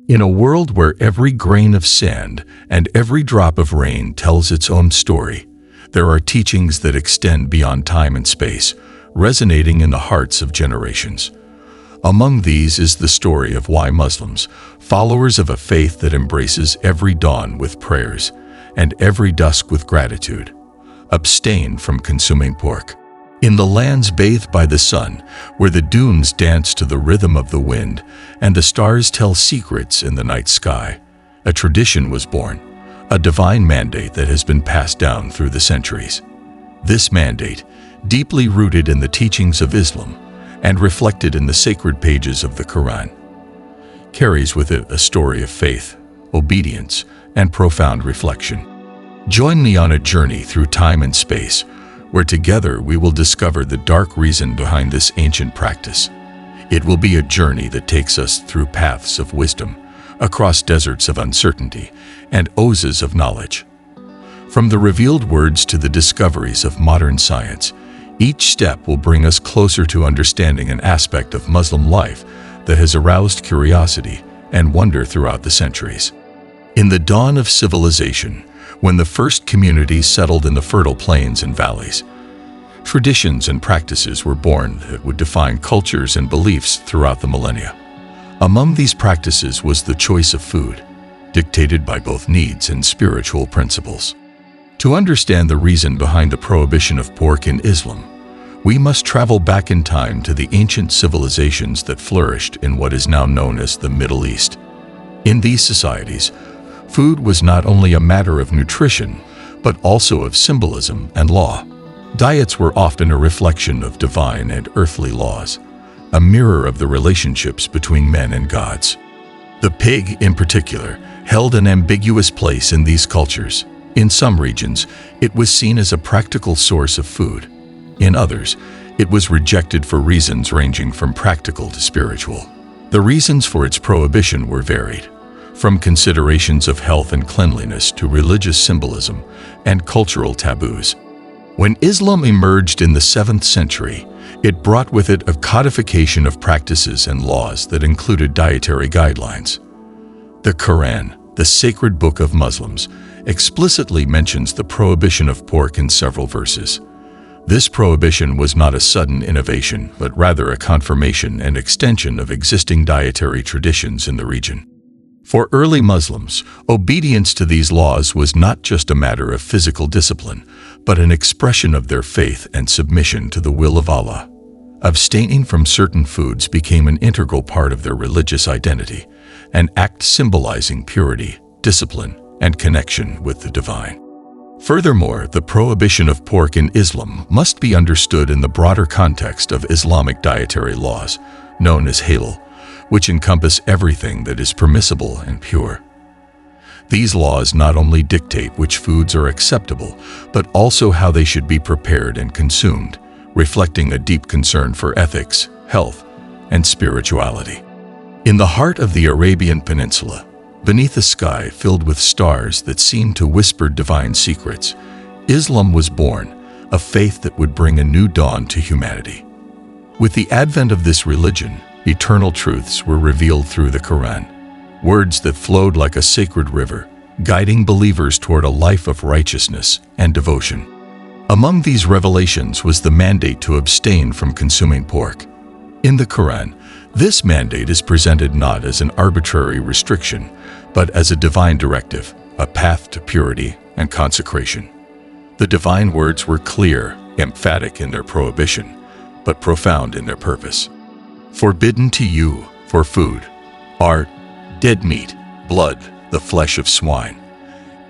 In a world where every grain of sand and every drop of rain tells its own story, there are teachings that extend beyond time and space, resonating in the hearts of generations. Among these is the story of why Muslims, followers of a faith that embraces every dawn with prayers and every dusk with gratitude, abstain from consuming pork. In the lands bathed by the sun, where the dunes dance to the rhythm of the wind and the stars tell secrets in the night sky, a tradition was born, a divine mandate that has been passed down through the centuries. This mandate, deeply rooted in the teachings of Islam and reflected in the sacred pages of the Quran, carries with it a story of faith, obedience, and profound reflection. Join me on a journey through time and space, where together we will discover the dark reason behind this ancient practice. It will be a journey that takes us through paths of wisdom, across deserts of uncertainty, and oases of knowledge. From the revealed words to the discoveries of modern science, each step will bring us closer to understanding an aspect of Muslim life that has aroused curiosity and wonder throughout the centuries. In the dawn of civilization, when the first communities settled in the fertile plains and valleys, traditions and practices were born that would define cultures and beliefs throughout the millennia. Among these practices was the choice of food, dictated by both needs and spiritual principles. To understand the reason behind the prohibition of pork in Islam, we must travel back in time to the ancient civilizations that flourished in what is now known as the Middle East. In these societies, food was not only a matter of nutrition, but also of symbolism and law. Diets were often a reflection of divine and earthly laws, a mirror of the relationships between men and gods. The pig, in particular, held an ambiguous place in these cultures. In some regions, it was seen as a practical source of food. In others, it was rejected for reasons ranging from practical to spiritual. The reasons for its prohibition were varied, from considerations of health and cleanliness to religious symbolism and cultural taboos. When Islam emerged in the 7th century, it brought with it a codification of practices and laws that included dietary guidelines. The Quran, the sacred book of Muslims, explicitly mentions the prohibition of pork in several verses. This prohibition was not a sudden innovation, but rather a confirmation and extension of existing dietary traditions in the region. For early Muslims, obedience to these laws was not just a matter of physical discipline, but an expression of their faith and submission to the will of Allah. Abstaining from certain foods became an integral part of their religious identity, an act symbolizing purity, discipline, and connection with the divine. Furthermore, the prohibition of pork in Islam must be understood in the broader context of Islamic dietary laws, known as halal, which encompass everything that is permissible and pure. These laws not only dictate which foods are acceptable, but also how they should be prepared and consumed, reflecting a deep concern for ethics, health, and spirituality. In the heart of the Arabian Peninsula, beneath a sky filled with stars that seemed to whisper divine secrets, Islam was born, a faith that would bring a new dawn to humanity. With the advent of this religion, eternal truths were revealed through the Quran, words that flowed like a sacred river, guiding believers toward a life of righteousness and devotion. Among these revelations was the mandate to abstain from consuming pork. In the Quran, this mandate is presented not as an arbitrary restriction, but as a divine directive, a path to purity and consecration. The divine words were clear, emphatic in their prohibition, but profound in their purpose. Forbidden to you, for food, are dead meat, blood, the flesh of swine,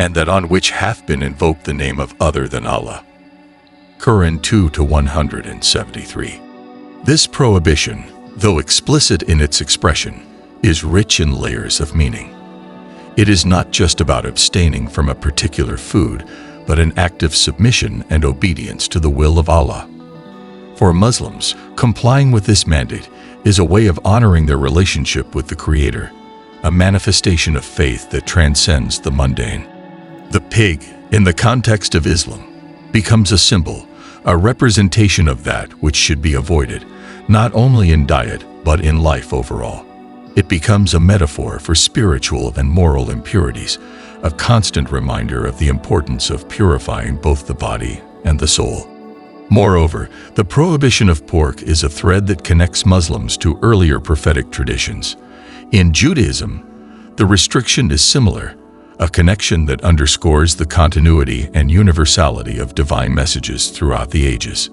and that on which hath been invoked the name of other than Allah. Quran 2-173. This prohibition, though explicit in its expression, is rich in layers of meaning. It is not just about abstaining from a particular food, but an act of submission and obedience to the will of Allah. For Muslims, complying with this mandate is a way of honoring their relationship with the Creator, a manifestation of faith that transcends the mundane. The pig, in the context of Islam, becomes a symbol, a representation of that which should be avoided, not only in diet, but in life overall. It becomes a metaphor for spiritual and moral impurities, a constant reminder of the importance of purifying both the body and the soul. Moreover, the prohibition of pork is a thread that connects Muslims to earlier prophetic traditions. In Judaism, the restriction is similar, a connection that underscores the continuity and universality of divine messages throughout the ages.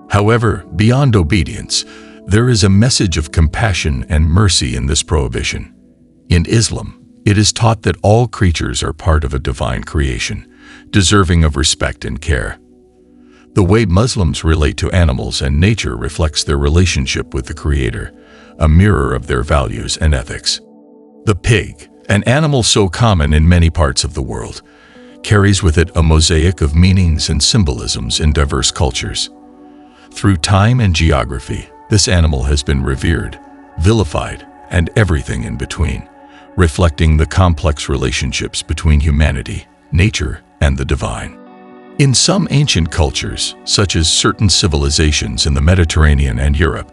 However, beyond obedience, there is a message of compassion and mercy in this prohibition. In Islam, it is taught that all creatures are part of a divine creation, deserving of respect and care. The way Muslims relate to animals and nature reflects their relationship with the Creator, a mirror of their values and ethics. The pig, an animal so common in many parts of the world, carries with it a mosaic of meanings and symbolisms in diverse cultures. Through time and geography, this animal has been revered, vilified, and everything in between, reflecting the complex relationships between humanity, nature, and the divine. In some ancient cultures, such as certain civilizations in the Mediterranean and Europe,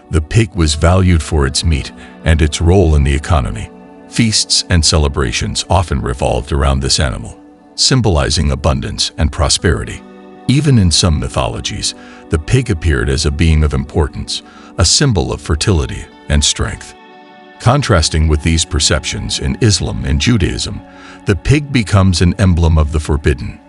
the pig was valued for its meat and its role in the economy. Feasts and celebrations often revolved around this animal, symbolizing abundance and prosperity. Even in some mythologies, the pig appeared as a being of importance, a symbol of fertility and strength. Contrasting with these perceptions in Islam and Judaism, the pig becomes an emblem of the forbidden.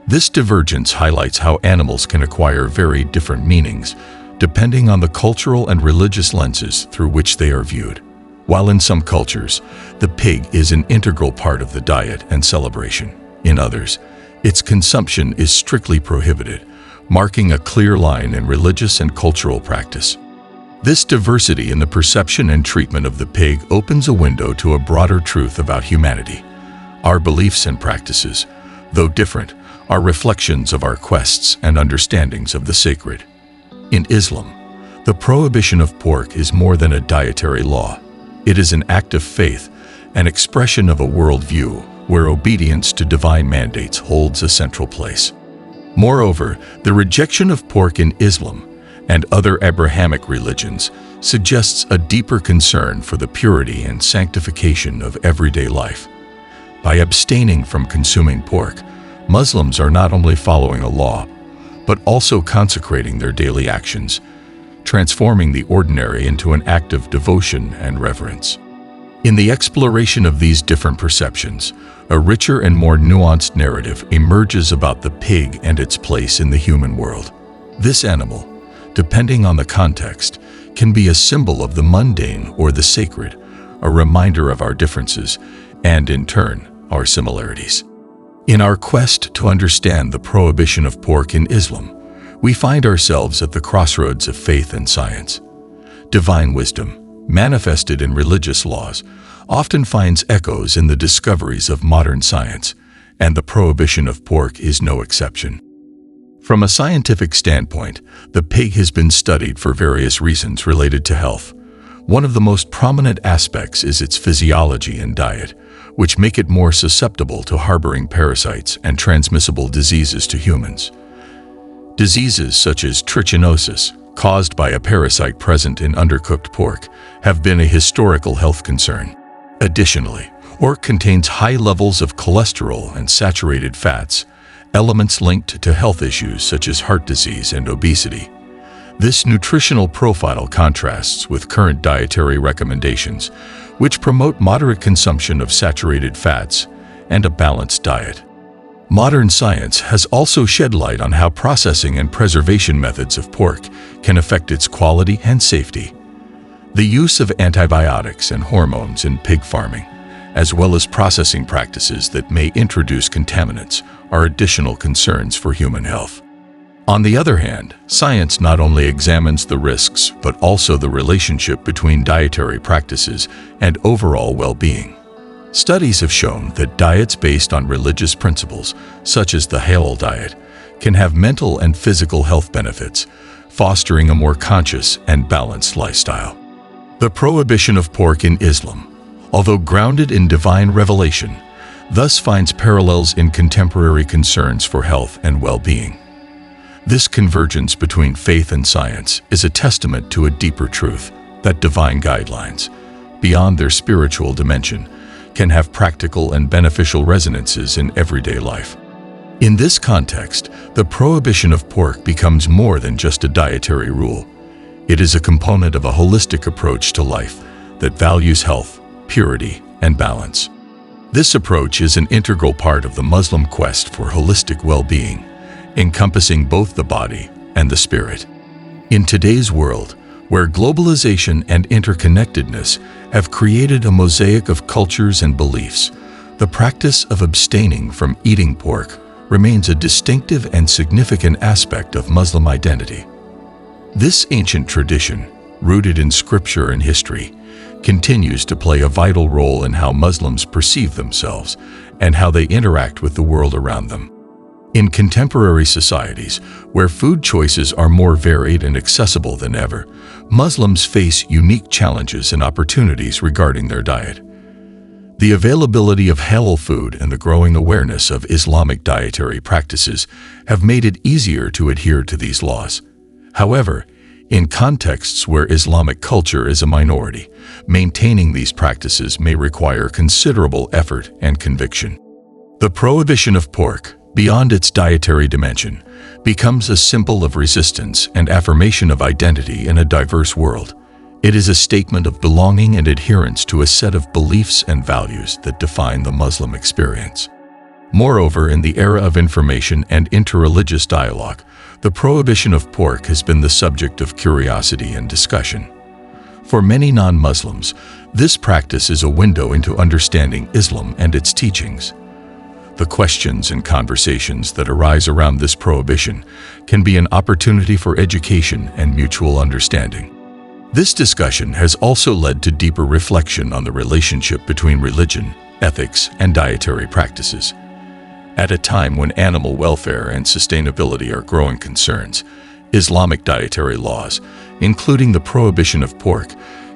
This divergence highlights how animals can acquire very different meanings, depending on the cultural and religious lenses through which they are viewed. While in some cultures, the pig is an integral part of the diet and celebration. In others, its consumption is strictly prohibited, marking a clear line in religious and cultural practice. This diversity in the perception and treatment of the pig opens a window to a broader truth about humanity. Our beliefs and practices, though different, are reflections of our quests and understandings of the sacred. In Islam, the prohibition of pork is more than a dietary law. It is an act of faith, an expression of a worldview where obedience to divine mandates holds a central place. Moreover, the rejection of pork in Islam and other Abrahamic religions suggests a deeper concern for the purity and sanctification of everyday life. By abstaining from consuming pork, Muslims are not only following a law, but also consecrating their daily actions, transforming the ordinary into an act of devotion and reverence. In the exploration of these different perceptions, a richer and more nuanced narrative emerges about the pig and its place in the human world. This animal, depending on the context, can be a symbol of the mundane or the sacred, a reminder of our differences, and in turn, our similarities. In our quest to understand the prohibition of pork in Islam, we find ourselves at the crossroads of faith and science. Divine wisdom, manifested in religious laws, often finds echoes in the discoveries of modern science, and the prohibition of pork is no exception. From a scientific standpoint, the pig has been studied for various reasons related to health. One of the most prominent aspects is its physiology and diet, which make it more susceptible to harboring parasites and transmissible diseases to humans. Diseases such as trichinosis, caused by a parasite present in undercooked pork, have been a historical health concern. Additionally, pork contains high levels of cholesterol and saturated fats, elements linked to health issues such as heart disease and obesity. This nutritional profile contrasts with current dietary recommendations, which promote moderate consumption of saturated fats and a balanced diet. Modern science has also shed light on how processing and preservation methods of pork can affect its quality and safety. The use of antibiotics and hormones in pig farming, as well as processing practices that may introduce contaminants, are additional concerns for human health. On the other hand, science not only examines the risks but also the relationship between dietary practices and overall well-being. Studies have shown that diets based on religious principles, such as the halal diet, can have mental and physical health benefits, fostering a more conscious and balanced lifestyle. The prohibition of pork in Islam, although grounded in divine revelation, thus finds parallels in contemporary concerns for health and well-being. This convergence between faith and science is a testament to a deeper truth that divine guidelines, beyond their spiritual dimension, can have practical and beneficial resonances in everyday life. In this context, the prohibition of pork becomes more than just a dietary rule. It is a component of a holistic approach to life that values health, purity, and balance. This approach is an integral part of the Muslim quest for holistic well-being, encompassing both the body and the spirit. In today's world, where globalization and interconnectedness have created a mosaic of cultures and beliefs, the practice of abstaining from eating pork remains a distinctive and significant aspect of Muslim identity. This ancient tradition, rooted in scripture and history, continues to play a vital role in how Muslims perceive themselves and how they interact with the world around them. In contemporary societies, where food choices are more varied and accessible than ever, Muslims face unique challenges and opportunities regarding their diet. The availability of halal food and the growing awareness of Islamic dietary practices have made it easier to adhere to these laws. However, in contexts where Islamic culture is a minority, maintaining these practices may require considerable effort and conviction. The prohibition of pork, beyond its dietary dimension, becomes a symbol of resistance and affirmation of identity in a diverse world. It is a statement of belonging and adherence to a set of beliefs and values that define the Muslim experience. Moreover, in the era of information and interreligious dialogue, the prohibition of pork has been the subject of curiosity and discussion. For many non-Muslims, this practice is a window into understanding Islam and its teachings. The questions and conversations that arise around this prohibition can be an opportunity for education and mutual understanding. This discussion has also led to deeper reflection on the relationship between religion, ethics, and dietary practices. At a time when animal welfare and sustainability are growing concerns, Islamic dietary laws, including the prohibition of pork,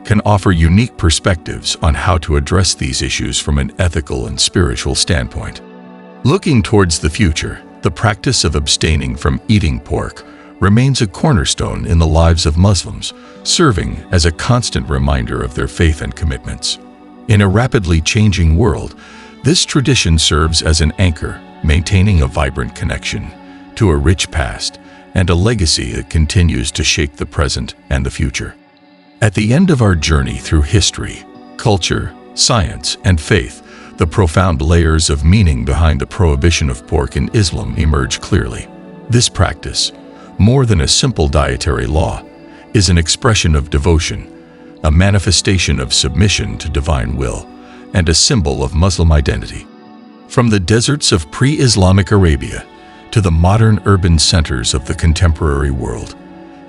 can offer unique perspectives on how to address these issues from an ethical and spiritual standpoint. Looking towards the future, the practice of abstaining from eating pork remains a cornerstone in the lives of Muslims, serving as a constant reminder of their faith and commitments. In a rapidly changing world, this tradition serves as an anchor, maintaining a vibrant connection to a rich past and a legacy that continues to shape the present and the future. At the end of our journey through history, culture, science, and faith, the profound layers of meaning behind the prohibition of pork in Islam emerge clearly. This practice, more than a simple dietary law, is an expression of devotion, a manifestation of submission to divine will, and a symbol of Muslim identity. From the deserts of pre-Islamic Arabia to the modern urban centers of the contemporary world,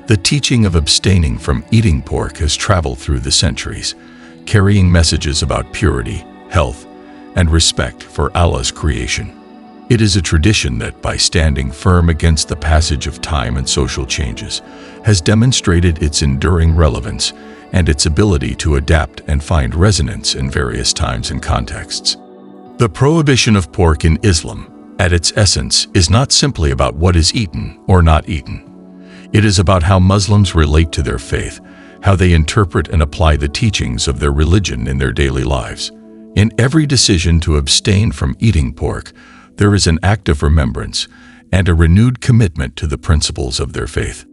the teaching of abstaining from eating pork has traveled through the centuries, carrying messages about purity, health, and respect for Allah's creation. It is a tradition that, by standing firm against the passage of time and social changes, has demonstrated its enduring relevance and its ability to adapt and find resonance in various times and contexts. The prohibition of pork in Islam, at its essence, is not simply about what is eaten or not eaten. It is about how Muslims relate to their faith, how they interpret and apply the teachings of their religion in their daily lives. In every decision to abstain from eating pork, there is an act of remembrance and a renewed commitment to the principles of their faith.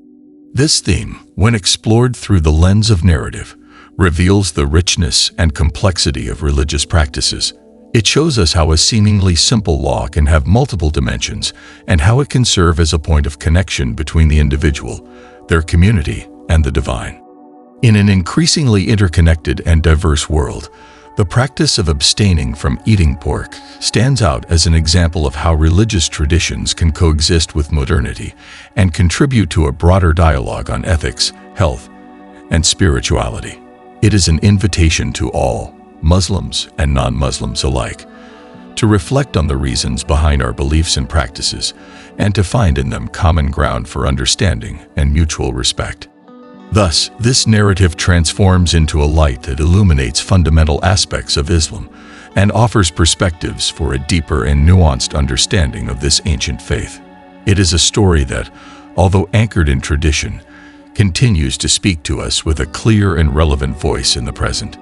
This theme, when explored through the lens of narrative, reveals the richness and complexity of religious practices. It shows us how a seemingly simple law can have multiple dimensions and how it can serve as a point of connection between the individual, their community, and the divine. In an increasingly interconnected and diverse world, the practice of abstaining from eating pork stands out as an example of how religious traditions can coexist with modernity and contribute to a broader dialogue on ethics, health, and spirituality. It is an invitation to all, Muslims and non-Muslims alike, to reflect on the reasons behind our beliefs and practices and to find in them common ground for understanding and mutual respect. Thus, this narrative transforms into a light that illuminates fundamental aspects of Islam and offers perspectives for a deeper and nuanced understanding of this ancient faith. It is a story that, although anchored in tradition, continues to speak to us with a clear and relevant voice in the present.